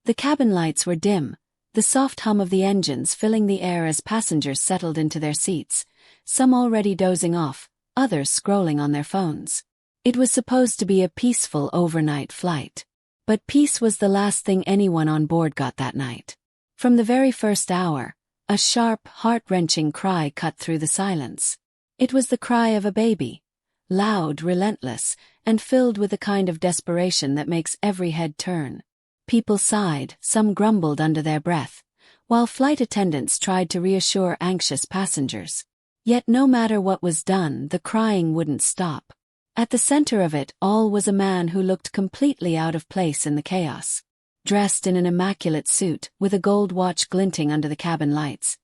The cabin lights were dim, the soft hum of the engines filling the air as passengers settled into their seats, some already dozing off, others scrolling on their phones. It was supposed to be a peaceful overnight flight. But peace was the last thing anyone on board got that night. From the very first hour, a sharp, heart-wrenching cry cut through the silence. It was the cry of a baby, loud, relentless, and filled with the kind of desperation that makes every head turn. People sighed, some grumbled under their breath, while flight attendants tried to reassure anxious passengers. Yet no matter what was done, the crying wouldn't stop. At the center of it all was a man who looked completely out of place in the chaos. Dressed in an immaculate suit, with a gold watch glinting under the cabin lights.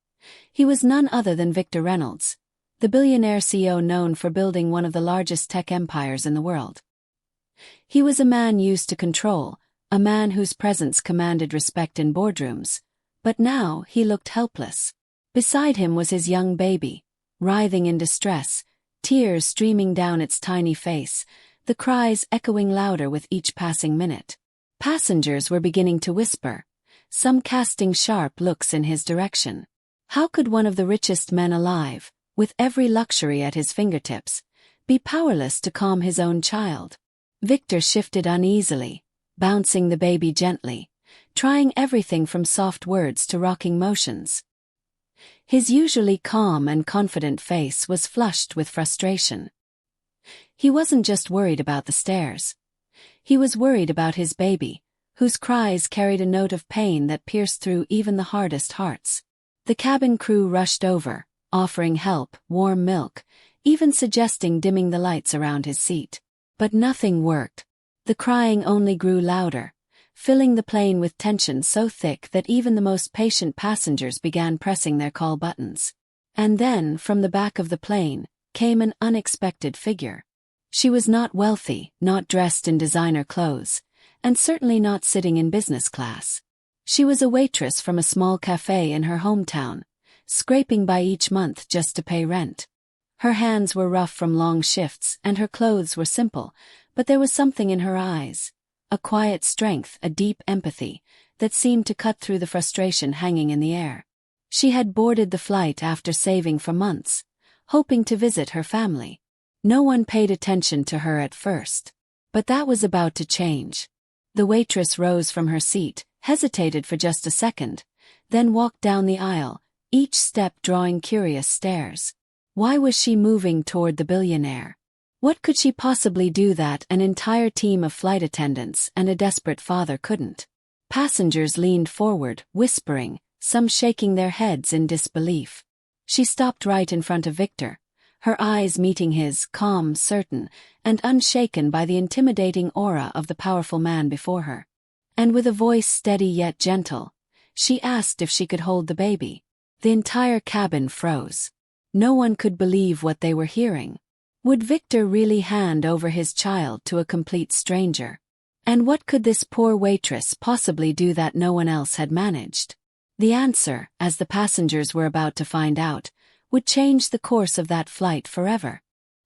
He was none other than Victor Reynolds, the billionaire CEO known for building one of the largest tech empires in the world. He was a man used to control, a man whose presence commanded respect in boardrooms, but now he looked helpless. Beside him was his young baby, writhing in distress, tears streaming down its tiny face, the cries echoing louder with each passing minute. Passengers were beginning to whisper, some casting sharp looks in his direction. How could one of the richest men alive, with every luxury at his fingertips, be powerless to calm his own child? Victor shifted uneasily, bouncing the baby gently, trying everything from soft words to rocking motions. His usually calm and confident face was flushed with frustration. He wasn't just worried about the stairs. He was worried about his baby, whose cries carried a note of pain that pierced through even the hardest hearts. The cabin crew rushed over, offering help, warm milk, even suggesting dimming the lights around his seat. But nothing worked. The crying only grew louder, filling the plane with tension so thick that even the most patient passengers began pressing their call buttons. And then, from the back of the plane, came an unexpected figure. She was not wealthy, not dressed in designer clothes, and certainly not sitting in business class. She was a waitress from a small cafe in her hometown, scraping by each month just to pay rent. Her hands were rough from long shifts and her clothes were simple, but there was something in her eyes, a quiet strength, a deep empathy, that seemed to cut through the frustration hanging in the air. She had boarded the flight after saving for months, hoping to visit her family. No one paid attention to her at first. But that was about to change. The waitress rose from her seat, hesitated for just a second, then walked down the aisle, each step drawing curious stares. Why was she moving toward the billionaire? What could she possibly do that an entire team of flight attendants and a desperate father couldn't? Passengers leaned forward, whispering, some shaking their heads in disbelief. She stopped right in front of Victor, her eyes meeting his, calm, certain, and unshaken by the intimidating aura of the powerful man before her. And with a voice steady yet gentle, she asked if she could hold the baby. The entire cabin froze. No one could believe what they were hearing. Would Victor really hand over his child to a complete stranger? And what could this poor waitress possibly do that no one else had managed? The answer, as the passengers were about to find out, would change the course of that flight forever.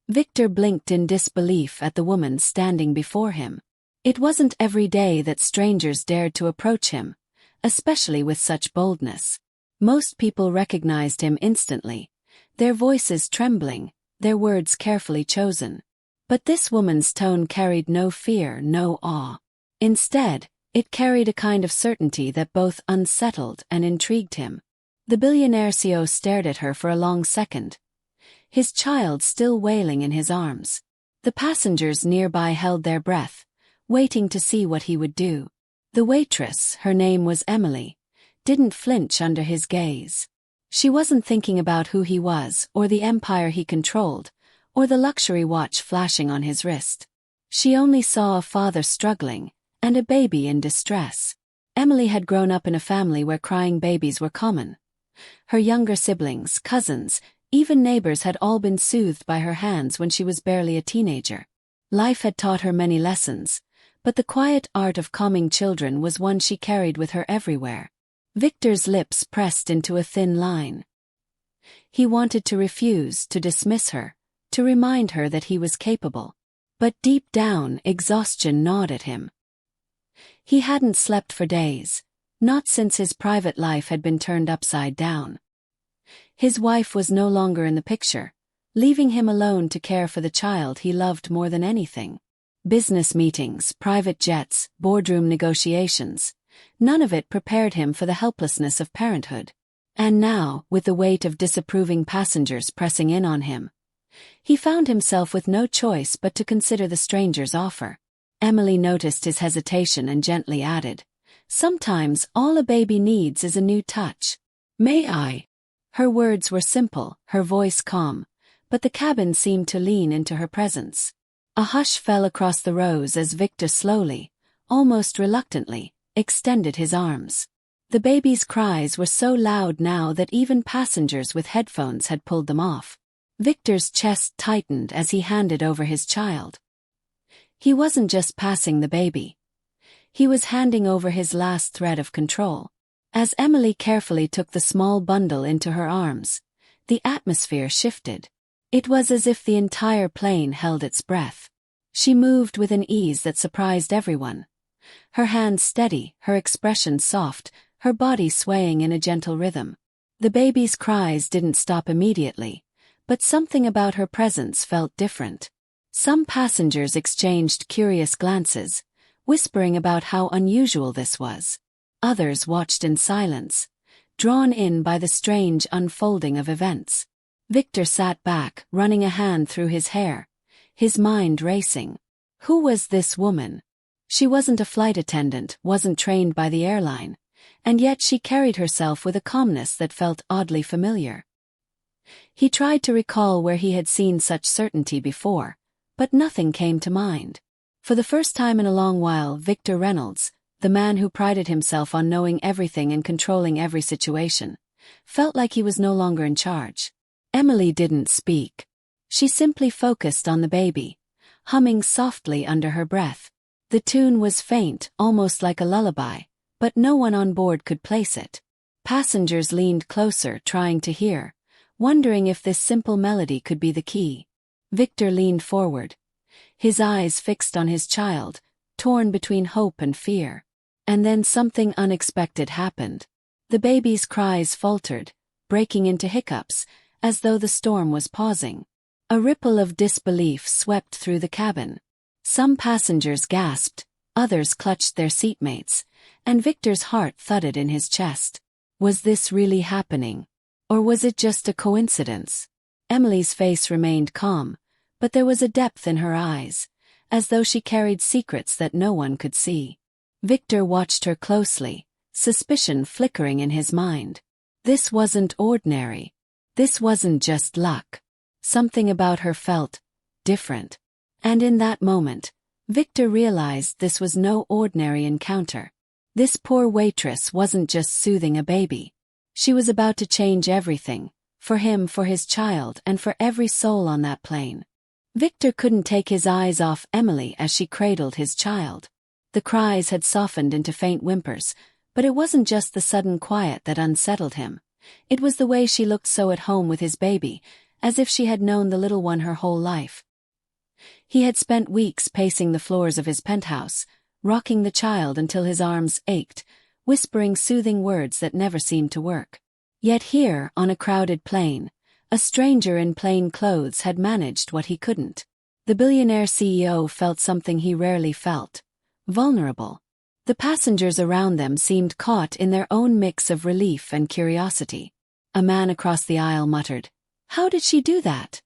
Victor blinked in disbelief at the woman standing before him. It wasn't every day that strangers dared to approach him, especially with such boldness. Most people recognized him instantly, their voices trembling, their words carefully chosen. But this woman's tone carried no fear, no awe. Instead, it carried a kind of certainty that both unsettled and intrigued him. The billionaire CEO stared at her for a long second, his child still wailing in his arms. The passengers nearby held their breath, waiting to see what he would do. The waitress, her name was Emily, didn't flinch under his gaze. She wasn't thinking about who he was, or the empire he controlled, or the luxury watch flashing on his wrist. She only saw a father struggling, and a baby in distress. Emily had grown up in a family where crying babies were common. Her younger siblings, cousins, even neighbors had all been soothed by her hands when she was barely a teenager. Life had taught her many lessons, but the quiet art of calming children was one she carried with her everywhere. Victor's lips pressed into a thin line. He wanted to refuse, to dismiss her, to remind her that he was capable. But deep down, exhaustion gnawed at him. He hadn't slept for days, not since his private life had been turned upside down. His wife was no longer in the picture, leaving him alone to care for the child he loved more than anything. Business meetings, private jets, boardroom negotiations, none of it prepared him for the helplessness of parenthood. And now, with the weight of disapproving passengers pressing in on him, he found himself with no choice but to consider the stranger's offer. Emily noticed his hesitation and gently added, "Sometimes all a baby needs is a new touch. May I?" Her words were simple, her voice calm, but the cabin seemed to lean into her presence. A hush fell across the rows as Victor slowly, almost reluctantly, extended his arms. The baby's cries were so loud now that even passengers with headphones had pulled them off. Victor's chest tightened as he handed over his child. He wasn't just passing the baby. He was handing over his last thread of control. As Emily carefully took the small bundle into her arms, the atmosphere shifted. It was as if the entire plane held its breath. She moved with an ease that surprised everyone. Her hands steady, her expression soft, her body swaying in a gentle rhythm. The baby's cries didn't stop immediately, but something about her presence felt different. Some passengers exchanged curious glances, whispering about how unusual this was. Others watched in silence, drawn in by the strange unfolding of events. Victor sat back, running a hand through his hair, his mind racing. Who was this woman? She wasn't a flight attendant, wasn't trained by the airline, and yet she carried herself with a calmness that felt oddly familiar. He tried to recall where he had seen such certainty before, but nothing came to mind. For the first time in a long while, Victor Reynolds, the man who prided himself on knowing everything and controlling every situation, felt like he was no longer in charge. Emily didn't speak. She simply focused on the baby, humming softly under her breath. The tune was faint, almost like a lullaby, but no one on board could place it. Passengers leaned closer, trying to hear, wondering if this simple melody could be the key. Victor leaned forward, his eyes fixed on his child, torn between hope and fear. And then something unexpected happened. The baby's cries faltered, breaking into hiccups, as though the storm was pausing. A ripple of disbelief swept through the cabin. Some passengers gasped, others clutched their seatmates, and Victor's heart thudded in his chest. Was this really happening? Or was it just a coincidence? Emily's face remained calm, but there was a depth in her eyes, as though she carried secrets that no one could see. Victor watched her closely, suspicion flickering in his mind. This wasn't ordinary. This wasn't just luck. Something about her felt different. And in that moment, Victor realized this was no ordinary encounter. This poor waitress wasn't just soothing a baby. She was about to change everything, for him, for his child, and for every soul on that plane. Victor couldn't take his eyes off Emily as she cradled his child. The cries had softened into faint whimpers, but it wasn't just the sudden quiet that unsettled him. It was the way she looked so at home with his baby, as if she had known the little one her whole life. He had spent weeks pacing the floors of his penthouse, rocking the child until his arms ached, whispering soothing words that never seemed to work. Yet here, on a crowded plane, a stranger in plain clothes had managed what he couldn't. The billionaire CEO felt something he rarely felt: vulnerable. The passengers around them seemed caught in their own mix of relief and curiosity. A man across the aisle muttered, "How did she do that?"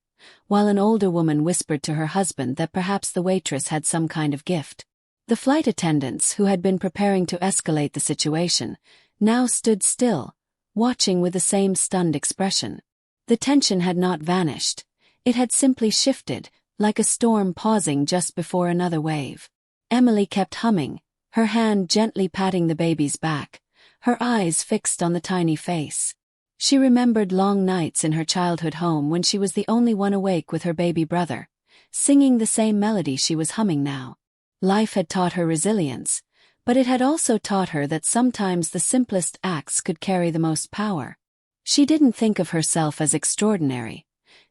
while an older woman whispered to her husband that perhaps the waitress had some kind of gift. The flight attendants, who had been preparing to escalate the situation, now stood still, watching with the same stunned expression. The tension had not vanished. It had simply shifted, like a storm pausing just before another wave. Emily kept humming, her hand gently patting the baby's back, her eyes fixed on the tiny face. She remembered long nights in her childhood home when she was the only one awake with her baby brother, singing the same melody she was humming now. Life had taught her resilience, but it had also taught her that sometimes the simplest acts could carry the most power. She didn't think of herself as extraordinary,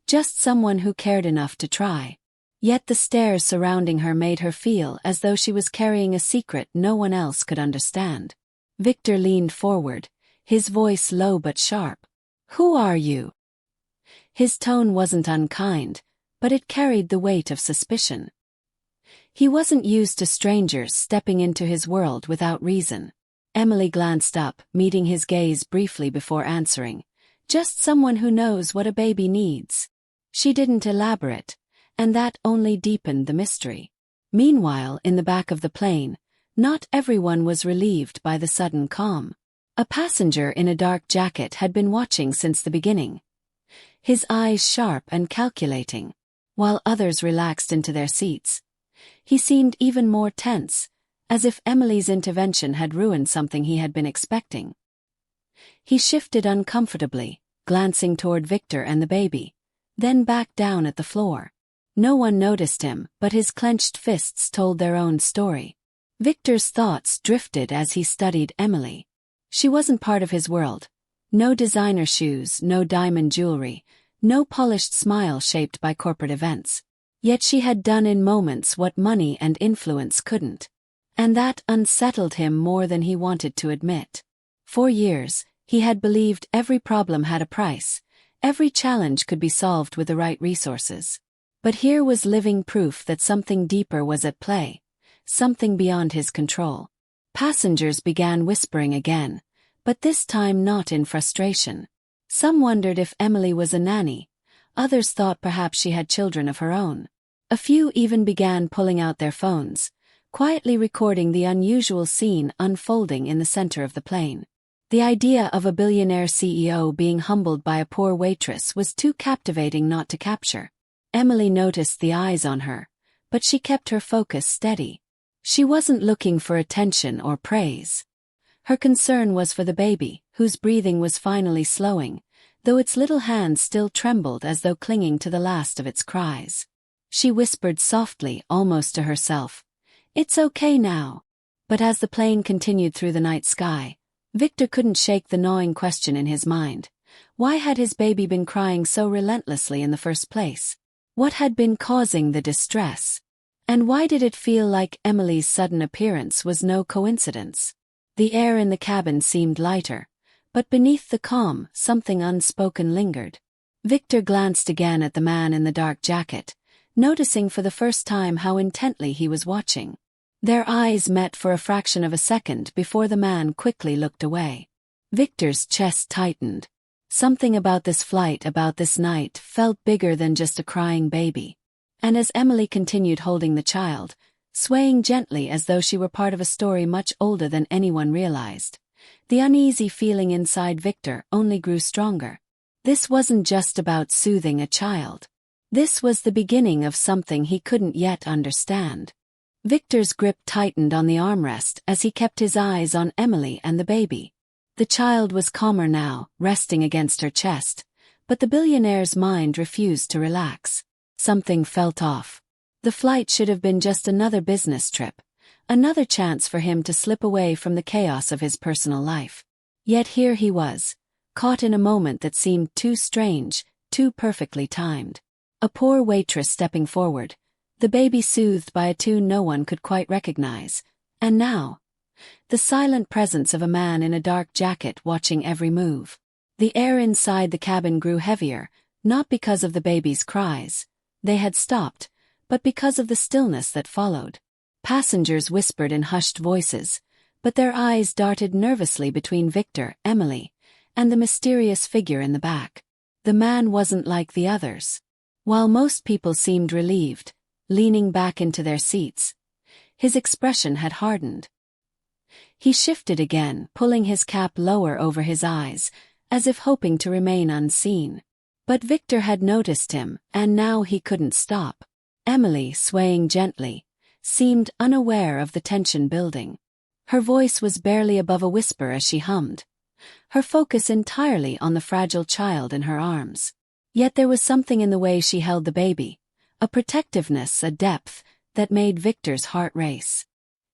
just someone who cared enough to try. Yet the stares surrounding her made her feel as though she was carrying a secret no one else could understand. Victor leaned forward, his voice low but sharp. "Who are you?" His tone wasn't unkind, but it carried the weight of suspicion. He wasn't used to strangers stepping into his world without reason. Emily glanced up, meeting his gaze briefly before answering. "Just someone who knows what a baby needs." She didn't elaborate, and that only deepened the mystery. Meanwhile, in the back of the plane, not everyone was relieved by the sudden calm. A passenger in a dark jacket had been watching since the beginning, his eyes sharp and calculating. While others relaxed into their seats, he seemed even more tense, as if Emily's intervention had ruined something he had been expecting. He shifted uncomfortably, glancing toward Victor and the baby, then back down at the floor. No one noticed him, but his clenched fists told their own story. Victor's thoughts drifted as he studied Emily. She wasn't part of his world. No designer shoes, no diamond jewelry, no polished smile shaped by corporate events. Yet she had done in moments what money and influence couldn't. And that unsettled him more than he wanted to admit. For years, he had believed every problem had a price, every challenge could be solved with the right resources. But here was living proof that something deeper was at play, something beyond his control. Passengers began whispering again, but this time not in frustration. Some wondered if Emily was a nanny, others thought perhaps she had children of her own. A few even began pulling out their phones, quietly recording the unusual scene unfolding in the center of the plane. The idea of a billionaire CEO being humbled by a poor waitress was too captivating not to capture. Emily noticed the eyes on her, but she kept her focus steady. She wasn't looking for attention or praise. Her concern was for the baby, whose breathing was finally slowing, though its little hands still trembled as though clinging to the last of its cries. She whispered softly, almost to herself, "It's okay now." But as the plane continued through the night sky, Victor couldn't shake the gnawing question in his mind. Why had his baby been crying so relentlessly in the first place? What had been causing the distress? And why did it feel like Emily's sudden appearance was no coincidence? The air in the cabin seemed lighter, but beneath the calm, something unspoken lingered. Victor glanced again at the man in the dark jacket, noticing for the first time how intently he was watching. Their eyes met for a fraction of a second before the man quickly looked away. Victor's chest tightened. Something about this flight, about this night, felt bigger than just a crying baby. And as Emily continued holding the child, swaying gently as though she were part of a story much older than anyone realized, the uneasy feeling inside Victor only grew stronger. This wasn't just about soothing a child. This was the beginning of something he couldn't yet understand. Victor's grip tightened on the armrest as he kept his eyes on Emily and the baby. The child was calmer now, resting against her chest, but the billionaire's mind refused to relax. Something felt off. The flight should have been just another business trip, another chance for him to slip away from the chaos of his personal life. Yet here he was, caught in a moment that seemed too strange, too perfectly timed. A poor waitress stepping forward, the baby soothed by a tune no one could quite recognize, and now, the silent presence of a man in a dark jacket watching every move. The air inside the cabin grew heavier, not because of the baby's cries, they had stopped, but because of the stillness that followed. Passengers whispered in hushed voices, but their eyes darted nervously between Victor, Emily, and the mysterious figure in the back. The man wasn't like the others. While most people seemed relieved, leaning back into their seats, his expression had hardened. He shifted again, pulling his cap lower over his eyes, as if hoping to remain unseen. But Victor had noticed him, and now he couldn't stop. Emily, swaying gently, seemed unaware of the tension building. Her voice was barely above a whisper as she hummed, her focus entirely on the fragile child in her arms. Yet there was something in the way she held the baby, a protectiveness, a depth, that made Victor's heart race.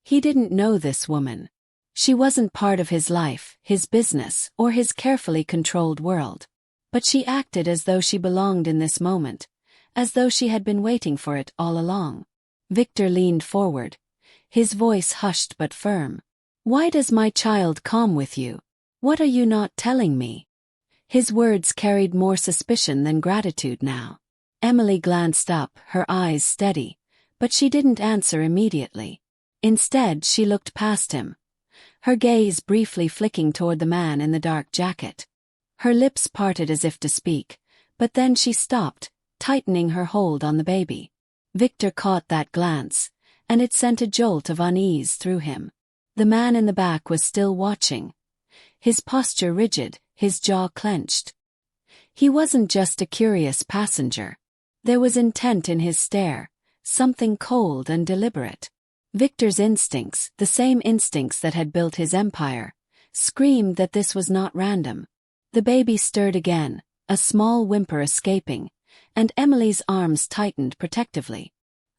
He didn't know this woman. She wasn't part of his life, his business, or his carefully controlled world. But she acted as though she belonged in this moment, as though she had been waiting for it all along. Victor leaned forward, his voice hushed but firm. "Why does my child come with you? What are you not telling me?" His words carried more suspicion than gratitude now. Emily glanced up, her eyes steady, but she didn't answer immediately. Instead, she looked past him, her gaze briefly flicking toward the man in the dark jacket. Her lips parted as if to speak, but then she stopped, tightening her hold on the baby. Victor caught that glance, and it sent a jolt of unease through him. The man in the back was still watching, his posture rigid, his jaw clenched. He wasn't just a curious passenger. There was intent in his stare, something cold and deliberate. Victor's instincts, the same instincts that had built his empire, screamed that this was not random. The baby stirred again, a small whimper escaping, and Emily's arms tightened protectively.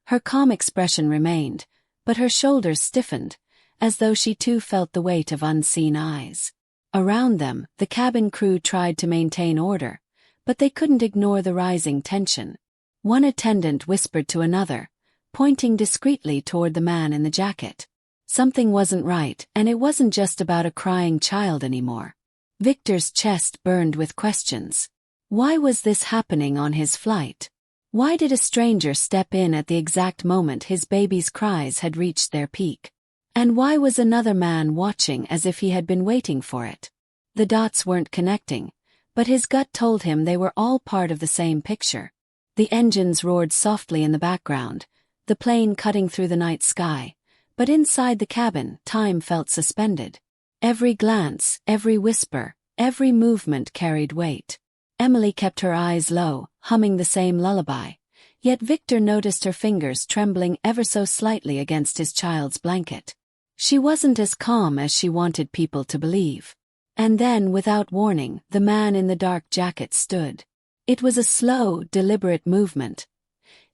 Her calm expression remained, but her shoulders stiffened, as though she too felt the weight of unseen eyes. Around them, the cabin crew tried to maintain order, but they couldn't ignore the rising tension. One attendant whispered to another, pointing discreetly toward the man in the jacket. Something wasn't right, and it wasn't just about a crying child anymore. Victor's chest burned with questions. Why was this happening on his flight? Why did a stranger step in at the exact moment his baby's cries had reached their peak? And why was another man watching as if he had been waiting for it? The dots weren't connecting, but his gut told him they were all part of the same picture. The engines roared softly in the background, the plane cutting through the night sky, but inside the cabin, time felt suspended. Every glance, every whisper, every movement carried weight. Emily kept her eyes low, humming the same lullaby, yet Victor noticed her fingers trembling ever so slightly against his child's blanket. She wasn't as calm as she wanted people to believe. And then, without warning, the man in the dark jacket stood. It was a slow, deliberate movement,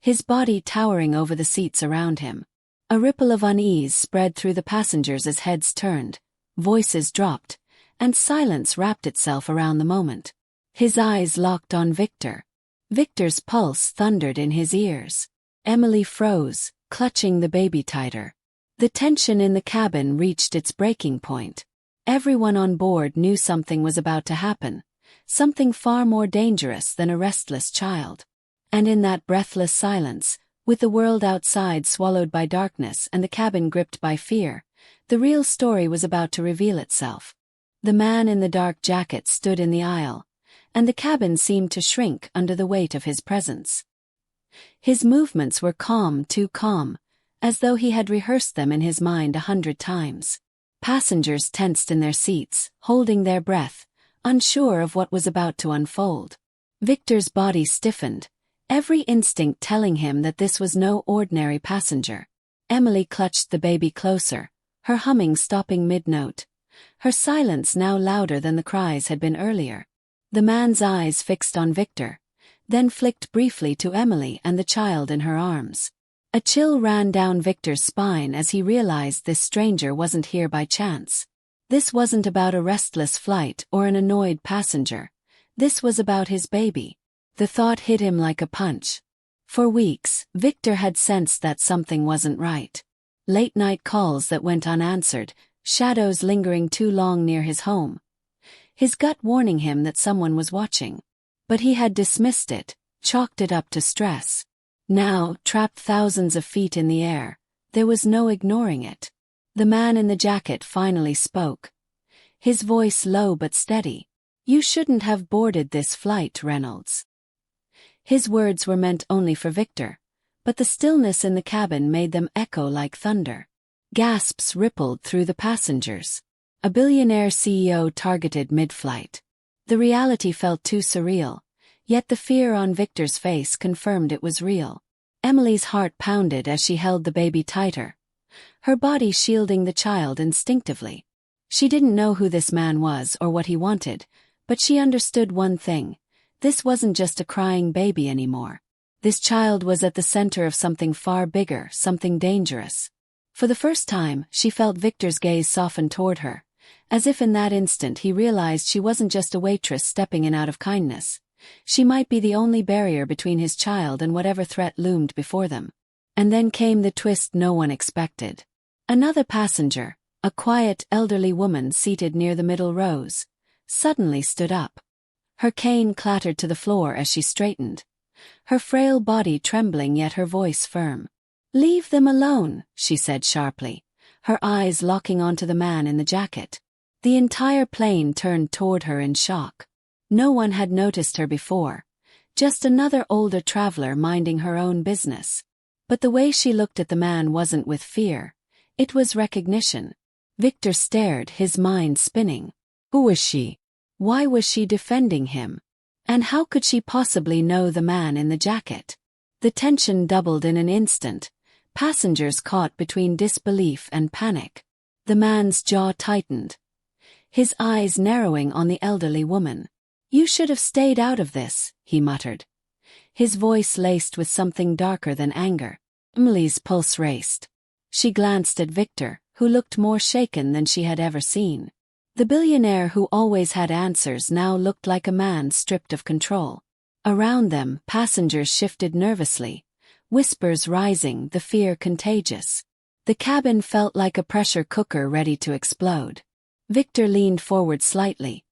his body towering over the seats around him. A ripple of unease spread through the passengers as heads turned, voices dropped, and silence wrapped itself around the moment. His eyes locked on Victor. Victor's pulse thundered in his ears. Emily froze, clutching the baby tighter. The tension in the cabin reached its breaking point. Everyone on board knew something was about to happen, something far more dangerous than a restless child. And in that breathless silence, with the world outside swallowed by darkness and the cabin gripped by fear, the real story was about to reveal itself. The man in the dark jacket stood in the aisle, and the cabin seemed to shrink under the weight of his presence. His movements were calm, too calm, as though he had rehearsed them in his mind 100 times. Passengers tensed in their seats, holding their breath, unsure of what was about to unfold. Victor's body stiffened, every instinct telling him that this was no ordinary passenger. Emily clutched the baby closer, her humming stopping mid-note, her silence now louder than the cries had been earlier. The man's eyes fixed on Victor, then flicked briefly to Emily and the child in her arms. A chill ran down Victor's spine as he realized this stranger wasn't here by chance. This wasn't about a restless flight or an annoyed passenger. This was about his baby. The thought hit him like a punch. For weeks, Victor had sensed that something wasn't right. Late-night calls that went unanswered, shadows lingering too long near his home. His gut warning him that someone was watching. But he had dismissed it, chalked it up to stress. Now, trapped thousands of feet in the air, there was no ignoring it. The man in the jacket finally spoke. His voice low but steady. "You shouldn't have boarded this flight, Reynolds." His words were meant only for Victor, but the stillness in the cabin made them echo like thunder. Gasps rippled through the passengers. A billionaire CEO targeted mid-flight. The reality felt too surreal, yet the fear on Victor's face confirmed it was real. Emily's heart pounded as she held the baby tighter, her body shielding the child instinctively. She didn't know who this man was or what he wanted, but she understood one thing. This wasn't just a crying baby anymore. This child was at the center of something far bigger, something dangerous. For the first time, she felt Victor's gaze soften toward her, as if in that instant he realized she wasn't just a waitress stepping in out of kindness. She might be the only barrier between his child and whatever threat loomed before them. And then came the twist no one expected. Another passenger, a quiet, elderly woman seated near the middle rows, suddenly stood up. Her cane clattered to the floor as she straightened, her frail body trembling yet her voice firm. "Leave them alone," she said sharply, her eyes locking onto the man in the jacket. The entire plane turned toward her in shock. No one had noticed her before, just another older traveler minding her own business. But the way she looked at the man wasn't with fear, it was recognition. Victor stared, his mind spinning. Who was she? Why was she defending him? And how could she possibly know the man in the jacket? The tension doubled in an instant, passengers caught between disbelief and panic. The man's jaw tightened, his eyes narrowing on the elderly woman. "You should have stayed out of this," he muttered, his voice laced with something darker than anger. Emily's pulse raced. She glanced at Victor, who looked more shaken than she had ever seen. The billionaire who always had answers now looked like a man stripped of control. Around them, passengers shifted nervously, whispers rising, the fear contagious. The cabin felt like a pressure cooker ready to explode. Victor leaned forward slightly,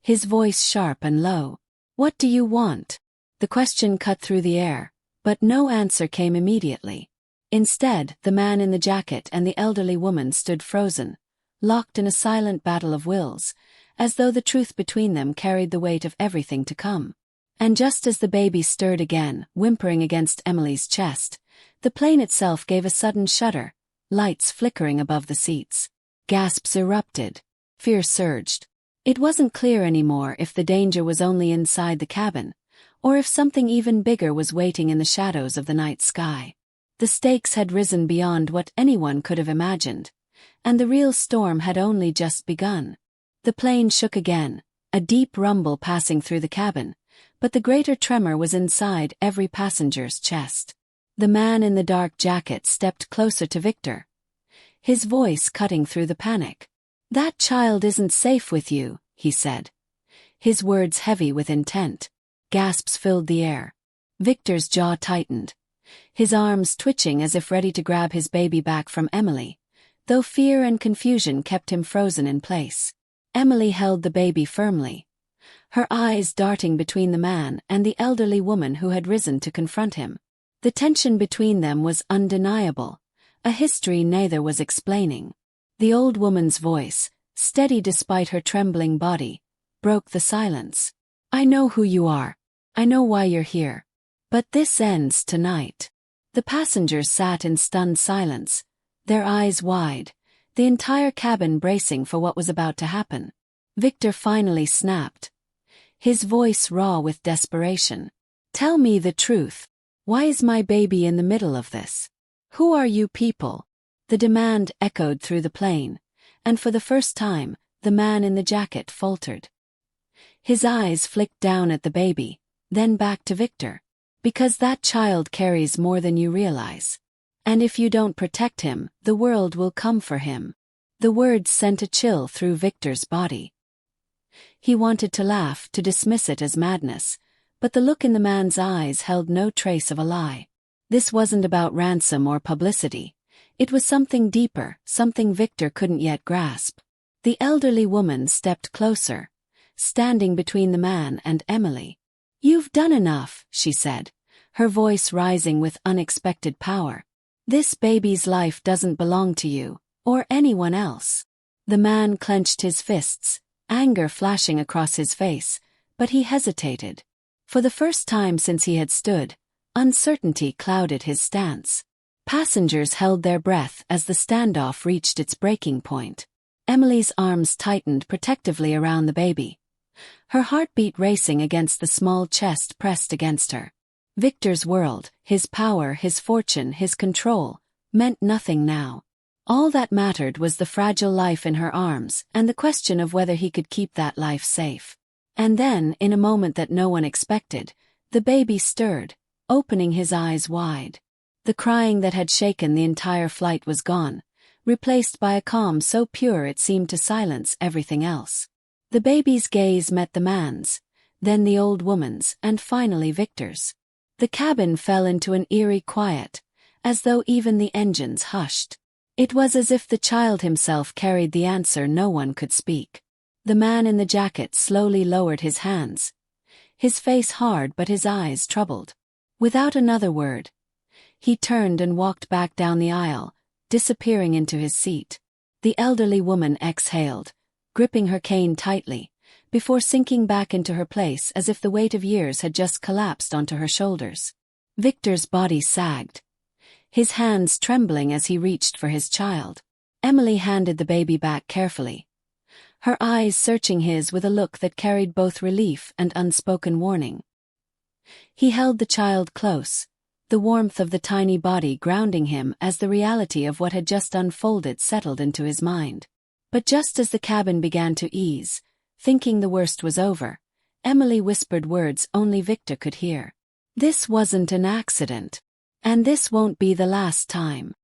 his voice sharp and low. "What do you want?" The question cut through the air, but no answer came immediately. Instead, the man in the jacket and the elderly woman stood frozen, locked in a silent battle of wills, as though the truth between them carried the weight of everything to come. And just as the baby stirred again, whimpering against Emily's chest, the plane itself gave a sudden shudder, lights flickering above the seats. Gasps erupted. Fear surged. It wasn't clear anymore if the danger was only inside the cabin, or if something even bigger was waiting in the shadows of the night sky. The stakes had risen beyond what anyone could have imagined, and the real storm had only just begun. The plane shook again, a deep rumble passing through the cabin, but the greater tremor was inside every passenger's chest. The man in the dark jacket stepped closer to Victor, his voice cutting through the panic. "That child isn't safe with you," he said, his words heavy with intent. Gasps filled the air. Victor's jaw tightened, his arms twitching as if ready to grab his baby back from Emily, though fear and confusion kept him frozen in place. Emily held the baby firmly, her eyes darting between the man and the elderly woman who had risen to confront him. The tension between them was undeniable, a history neither was explaining. The old woman's voice, steady despite her trembling body, broke the silence. "I know who you are. I know why you're here. But this ends tonight." The passengers sat in stunned silence, their eyes wide, the entire cabin bracing for what was about to happen. Victor finally snapped, his voice raw with desperation. "Tell me the truth. Why is my baby in the middle of this? Who are you people?" The demand echoed through the plane, and for the first time, the man in the jacket faltered. His eyes flicked down at the baby, then back to Victor. "Because that child carries more than you realize. And if you don't protect him, the world will come for him." The words sent a chill through Victor's body. He wanted to laugh, to dismiss it as madness, but the look in the man's eyes held no trace of a lie. This wasn't about ransom or publicity. It was something deeper, something Victor couldn't yet grasp. The elderly woman stepped closer, standing between the man and Emily. "You've done enough," she said, her voice rising with unexpected power. "This baby's life doesn't belong to you, or anyone else." The man clenched his fists, anger flashing across his face, but he hesitated. For the first time since he had stood, uncertainty clouded his stance. Passengers held their breath as the standoff reached its breaking point. Emily's arms tightened protectively around the baby, her heartbeat racing against the small chest pressed against her. Victor's world, his power, his fortune, his control, meant nothing now. All that mattered was the fragile life in her arms and the question of whether he could keep that life safe. And then, in a moment that no one expected, the baby stirred, opening his eyes wide. The crying that had shaken the entire flight was gone, replaced by a calm so pure it seemed to silence everything else. The baby's gaze met the man's, then the old woman's, and finally Victor's. The cabin fell into an eerie quiet, as though even the engines hushed. It was as if the child himself carried the answer no one could speak. The man in the jacket slowly lowered his hands, his face hard but his eyes troubled. Without another word, he turned and walked back down the aisle, disappearing into his seat. The elderly woman exhaled, gripping her cane tightly, before sinking back into her place as if the weight of years had just collapsed onto her shoulders. Victor's body sagged, his hands trembling as he reached for his child. Emily handed the baby back carefully, her eyes searching his with a look that carried both relief and unspoken warning. He held the child close, the warmth of the tiny body grounding him as the reality of what had just unfolded settled into his mind. But just as the cabin began to ease, thinking the worst was over, Emily whispered words only Victor could hear. "This wasn't an accident. And this won't be the last time."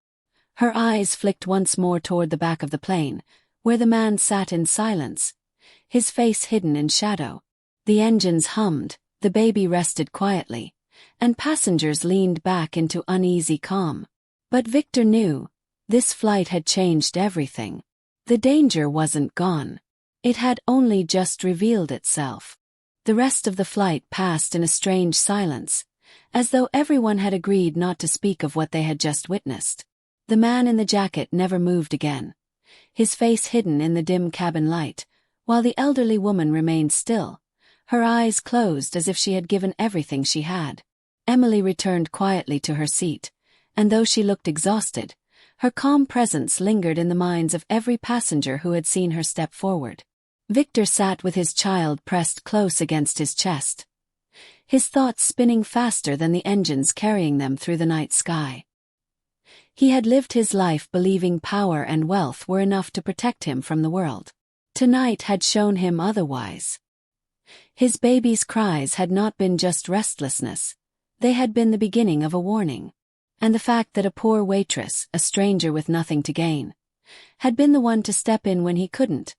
Her eyes flicked once more toward the back of the plane, where the man sat in silence, his face hidden in shadow. The engines hummed, the baby rested quietly, and passengers leaned back into uneasy calm. But Victor knew, this flight had changed everything. The danger wasn't gone. It had only just revealed itself. The rest of the flight passed in a strange silence, as though everyone had agreed not to speak of what they had just witnessed. The man in the jacket never moved again, his face hidden in the dim cabin light, while the elderly woman remained still, her eyes closed as if she had given everything she had. Emily returned quietly to her seat, and though she looked exhausted, her calm presence lingered in the minds of every passenger who had seen her step forward. Victor sat with his child pressed close against his chest, his thoughts spinning faster than the engines carrying them through the night sky. He had lived his life believing power and wealth were enough to protect him from the world. Tonight had shown him otherwise. His baby's cries had not been just restlessness, they had been the beginning of a warning. And the fact that a poor waitress, a stranger with nothing to gain, had been the one to step in when he couldn't,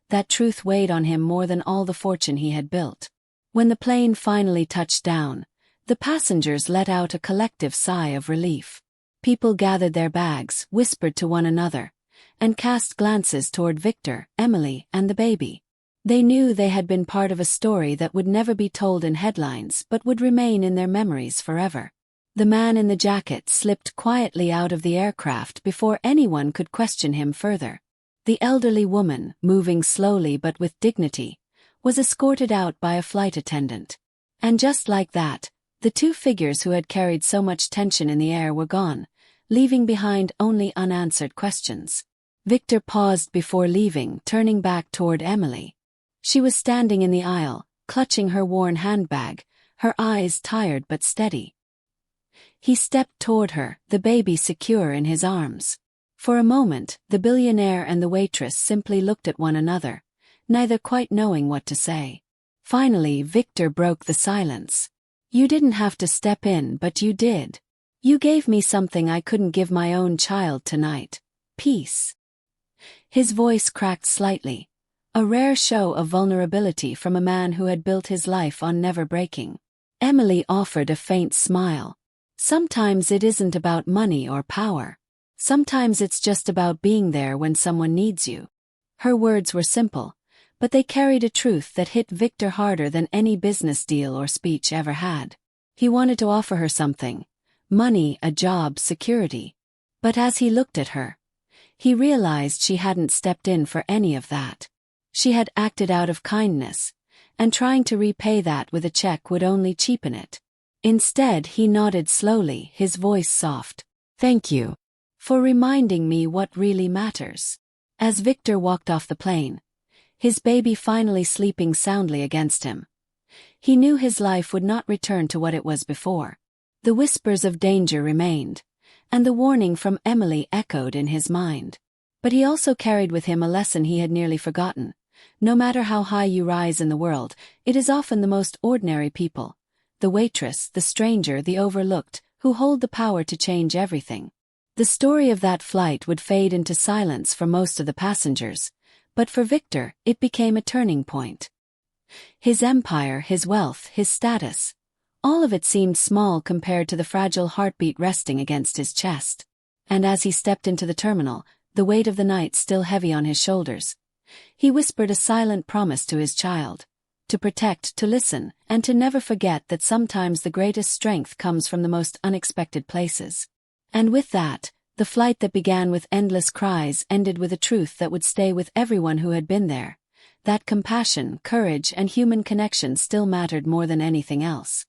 that truth weighed on him more than all the fortune he had built. When the plane finally touched down, the passengers let out a collective sigh of relief. People gathered their bags, whispered to one another, and cast glances toward Victor, Emily, and the baby. They knew they had been part of a story that would never be told in headlines but would remain in their memories forever. The man in the jacket slipped quietly out of the aircraft before anyone could question him further. The elderly woman, moving slowly but with dignity, was escorted out by a flight attendant. And just like that, the two figures who had carried so much tension in the air were gone, leaving behind only unanswered questions. Victor paused before leaving, turning back toward Emily. She was standing in the aisle, clutching her worn handbag, her eyes tired but steady. He stepped toward her, the baby secure in his arms. For a moment, the billionaire and the waitress simply looked at one another, neither quite knowing what to say. Finally, Victor broke the silence. "You didn't have to step in, but you did. You gave me something I couldn't give my own child tonight. Peace." His voice cracked slightly, a rare show of vulnerability from a man who had built his life on never breaking. Emily offered a faint smile. "Sometimes it isn't about money or power. Sometimes it's just about being there when someone needs you." Her words were simple, but they carried a truth that hit Victor harder than any business deal or speech ever had. He wanted to offer her something: money, a job, security. But as he looked at her, he realized she hadn't stepped in for any of that. She had acted out of kindness, and trying to repay that with a check would only cheapen it. Instead, he nodded slowly, his voice soft. "Thank you for reminding me what really matters." As Victor walked off the plane, his baby finally sleeping soundly against him, he knew his life would not return to what it was before. The whispers of danger remained, and the warning from Emily echoed in his mind. But he also carried with him a lesson he had nearly forgotten. No matter how high you rise in the world, it is often the most ordinary people, the waitress, the stranger, the overlooked, who hold the power to change everything. The story of that flight would fade into silence for most of the passengers, but for Victor, it became a turning point. His empire, his wealth, his status. All of it seemed small compared to the fragile heartbeat resting against his chest. And as he stepped into the terminal, the weight of the night still heavy on his shoulders, he whispered a silent promise to his child. To protect, to listen, and to never forget that sometimes the greatest strength comes from the most unexpected places. And with that, the flight that began with endless cries ended with a truth that would stay with everyone who had been there. That compassion, courage, and human connection still mattered more than anything else.